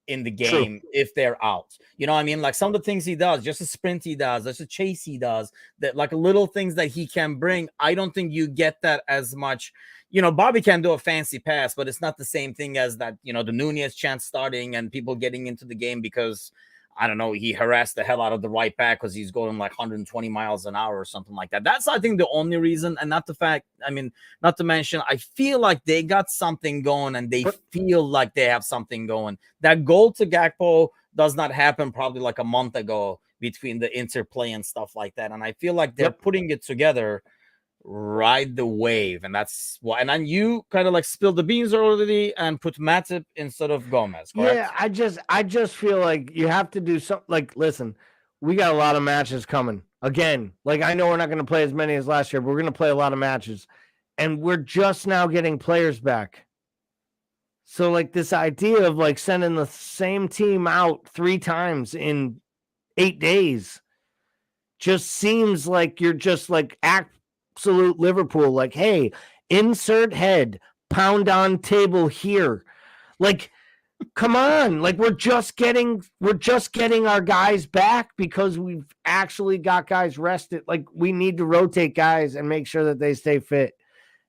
in the game. True. If they're out. You know what I mean? Like some of the things he does, just a sprint he does, just a chase he does, that like little things that he can bring. I don't think you get that as much. Bobby can do a fancy pass, but it's not the same thing as that, the Nunez chance starting and people getting into the game because I don't know, he harassed the hell out of the right back because he's going like 120 miles an hour or something like that. That's, I think, the only reason, and not the fact, not to mention, I feel like they got something going and they feel like they have something going. That goal to Gakpo does not happen probably like a month ago between the interplay and stuff like that. And I feel like they're putting it together, ride the wave. And that's why. And then you kind of like spilled the beans already and put Matip instead of Gomez, correct? Yeah, I just feel like you have to do something. Like, listen, we got a lot of matches coming. Again, like I know we're not going to play as many as last year, but we're going to play a lot of matches. And we're just now getting players back. So like this idea of like sending the same team out 3 times in 8 days just seems like you're just like absolute Liverpool, like, hey, insert head, pound on table here. Like, come on. Like, we're just getting our guys back because we've actually got guys rested. Like, we need to rotate guys and make sure that they stay fit.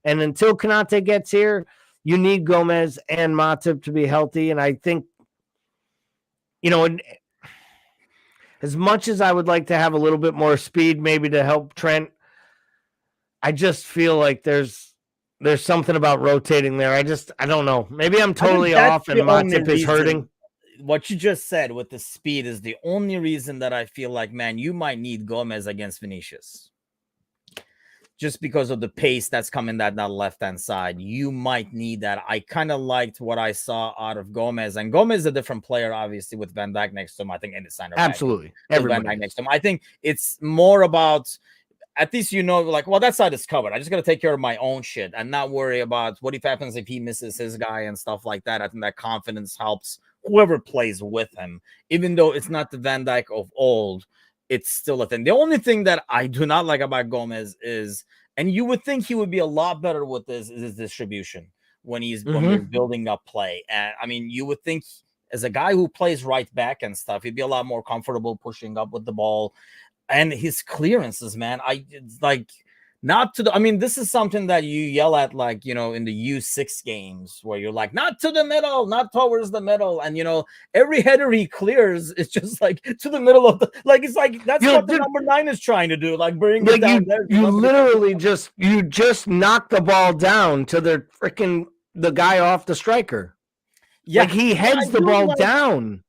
And until Konate gets here, you need Gomez and Matip to be healthy. And I think, as much as I would like to have a little bit more speed, maybe to help Trent, I just feel like there's there's something about rotating there. I don't know. Maybe I'm totally off and Matip is hurting. What you just said with the speed is the only reason that I feel like, man, you might need Gomez against Vinicius. Just because of the pace that's coming that left-hand side. You might need that. I kind of liked what I saw out of Gomez. And Gomez is a different player, obviously, with Van Dijk next to him. I think any center back. Absolutely. Van Dijk next to him. I think it's more about, at least you know, like, well, that side is covered. I just got to take care of my own shit and not worry about what happens if he misses his guy and stuff like that. I think that confidence helps whoever plays with him. Even though it's not the Van Dijk of old, it's still a thing. The only thing that I do not like about Gomez is, and you would think he would be a lot better with this, is his distribution when when you're building up play. And I mean, you would think as a guy who plays right back and stuff, he'd be a lot more comfortable pushing up with the ball. And his clearances, man, it's like, not to the, I mean, this is something that you yell at, like, you know, in the U6 games where you're like, not to the middle, not towards the middle. And, you know, every header he clears is just like to the middle of the, like, it's like, that's what the number 9 is trying to do. Like, bring it down there. You literally just knock the ball down to the guy off the striker. Yeah. Like, he heads the ball down.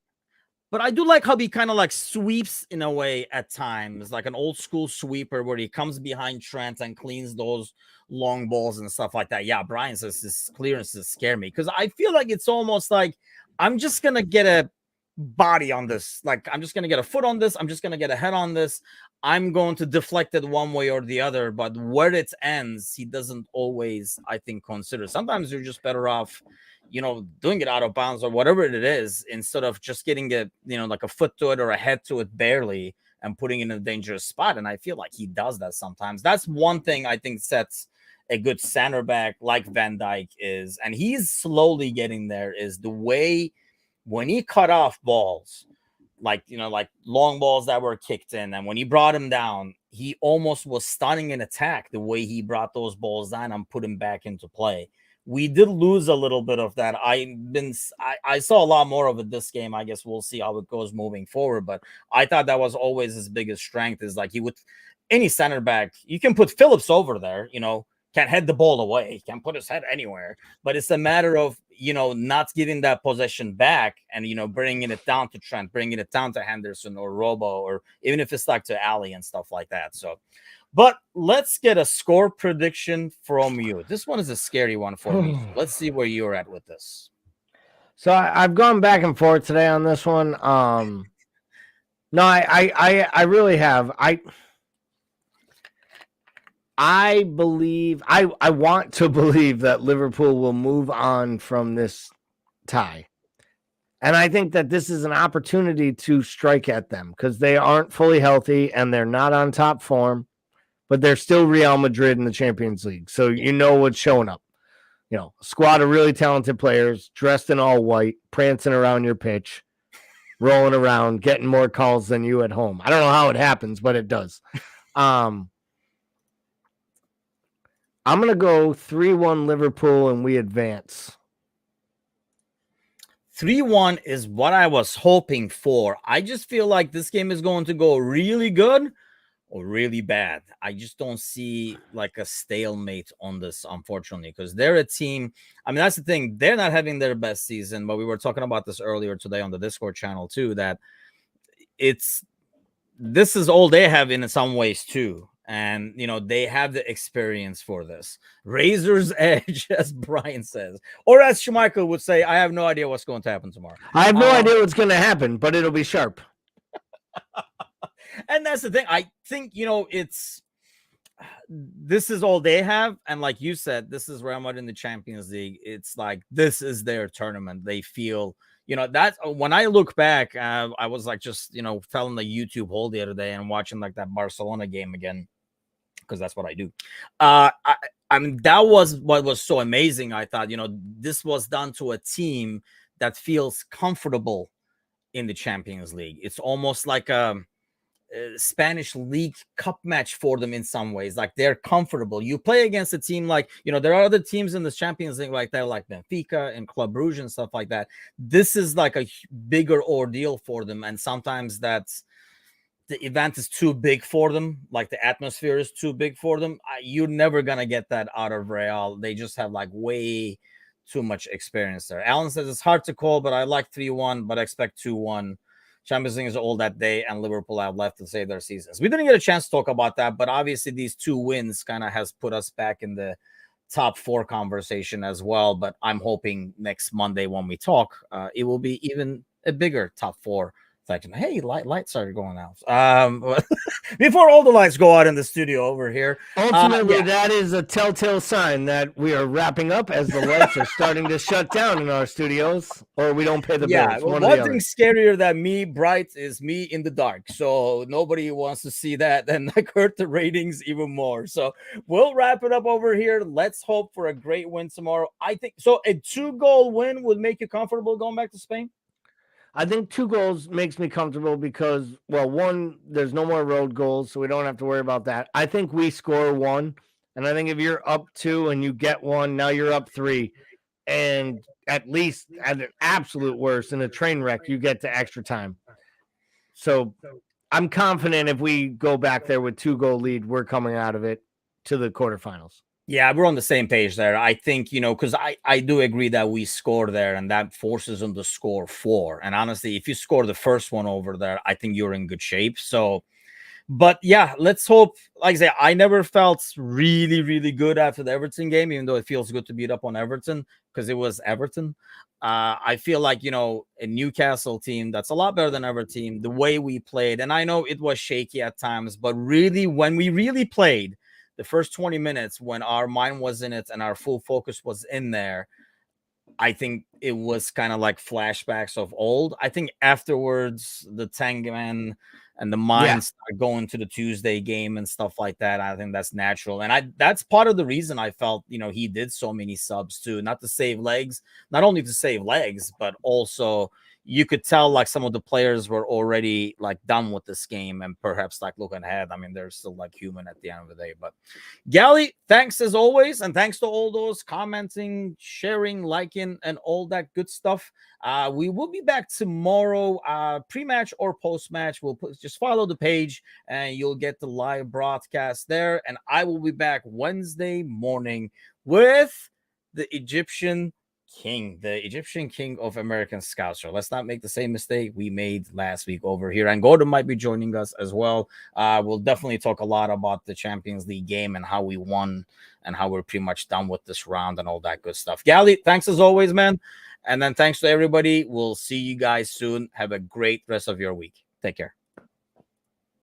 But I do like how he kind of like sweeps in a way at times, like an old school sweeper where he comes behind Trent and cleans those long balls and stuff like that. Yeah, Brian says his clearances scare me because I feel like it's almost like I'm just going to get a body on this. Like, I'm just going to get a foot on this. I'm just going to get a head on this. I'm going to deflect it one way or the other. But where it ends, he doesn't always, I think, consider. Sometimes you're just better off, you know, doing it out of bounds or whatever it is, instead of just getting it, you know, like a foot to it or a head to it barely and putting it in a dangerous spot. And I feel like he does that sometimes. That's one thing I think sets a good center back like Van Dijk is, and he's slowly getting there, is the way when he cut off balls, like, you know, like long balls that were kicked in, and when he brought him down, he almost was stunning an attack the way he brought those balls down and put him back into play. We did lose a little bit of that. I saw a lot more of it this game. I guess we'll see how it goes moving forward. But I thought that was always his biggest strength, is like, he would, any center back, you can put Phillips over there, you know, can't head the ball away, can't put his head anywhere. But it's a matter of, you know, not giving that possession back and, you know, bringing it down to Trent, bringing it down to Henderson or Robo, or even if it's like to Ali and stuff like that. So, but let's get a score prediction from you. This one is a scary one for me. Let's see where you're at with this. So I've gone back and forth today on this one. No, I really have. I believe, I want to believe that Liverpool will move on from this tie. And I think that this is an opportunity to strike at them because they aren't fully healthy and they're not on top form. But they're still Real Madrid in the Champions League. So you know what's showing up. You know, a squad of really talented players dressed in all white, prancing around your pitch, rolling around, getting more calls than you at home. I don't know how it happens, but it does. I'm going to go 3-1 Liverpool and we advance. 3-1 is what I was hoping for. I just feel like this game is going to go really good or really bad. I just don't see like a stalemate on this, unfortunately, because they're a team. I mean, that's the thing. They're not having their best season, but we were talking about this earlier today on the Discord channel too, that this is all they have in some ways too. And, you know, they have the experience for this. Razor's edge, as Brian says. Or as Schmeichel would say, I have no idea what's going to happen tomorrow. I have no idea what's going to happen, but it'll be sharp. And that's the thing. I think, you know, this is all they have. And like you said, this is Real Madrid in the Champions League. It's like, this is their tournament. They feel, you know, that's when I look back, I was like, just, you know, fell in the YouTube hole the other day and watching like that Barcelona game again, because that's what I do. I mean, that was what was so amazing. I thought, you know, this was done to a team that feels comfortable in the Champions League. It's almost like a Spanish League Cup match for them in some ways. Like, they're comfortable. You play against a team like, you know, there are other teams in the Champions League like that, like Benfica and Club Brugge and stuff like that. This is like a bigger ordeal for them, and sometimes that's the event is too big for them, like the atmosphere is too big for them. You're never gonna get that out of Real. They just have like way too much experience there. Alan says it's hard to call, but I like 3-1, but I expect 2-1. Champions League is all that day, and Liverpool have left to save their seasons. We didn't get a chance to talk about that, but obviously these 2 wins kind of has put us back in the top 4 conversation as well. But I'm hoping next Monday when we talk, it will be even a bigger top 4 section. Hey, lights are going out. Before all the lights go out in the studio over here. Ultimately, that is a telltale sign that we are wrapping up as the lights are starting to shut down in our studios, or we don't pay the bills. One thing scarier than me bright is me in the dark. So nobody wants to see that and like hurt the ratings even more. So we'll wrap it up over here. Let's hope for a great win tomorrow. I think so. A 2-goal win would make you comfortable going back to Spain. I think 2 goals makes me comfortable because, well, 1, there's no more road goals, so we don't have to worry about that. I think we score 1, and I think if you're up 2 and you get 1, now you're up 3, and at least at an absolute worst, in a train wreck, you get to extra time. So I'm confident if we go back there with 2-goal lead, we're coming out of it to the quarterfinals. Yeah, we're on the same page there. I think, because I do agree that we score there and that forces them to score 4. And honestly, if you score the first one over there, I think you're in good shape. So, but yeah, let's hope. Like I say, I never felt really, really good after the Everton game, even though it feels good to beat up on Everton because it was Everton. I feel like, a Newcastle team that's a lot better than our team, the way we played. And I know it was shaky at times, but really, when we really played, the first 20 minutes when our mind was in it and our full focus was in there, I think it was kind of like flashbacks of old. I think afterwards, the Tangerman and the mind start going to the Tuesday game and stuff like that. I think that's natural. And that's part of the reason I felt, he did so many subs too, not to save legs, not only to save legs, but also you could tell like some of the players were already like done with this game and perhaps like looking ahead. I mean, they're still like human at the end of the day. But Gally, thanks as always. And thanks to all those commenting, sharing, liking, and all that good stuff. We will be back tomorrow, pre-match or post-match. We'll just follow the page and you'll get the live broadcast there. And I will be back Wednesday morning with the Egyptian King, the Egyptian King of American Scouts. So let's not make the same mistake we made last week over here. And Gordon might be joining us as well. We'll definitely talk a lot about the Champions League game and how we won and how we're pretty much done with this round and all that good stuff. Gally, thanks as always, man. And then thanks to everybody. We'll see you guys soon. Have a great rest of your week. Take care.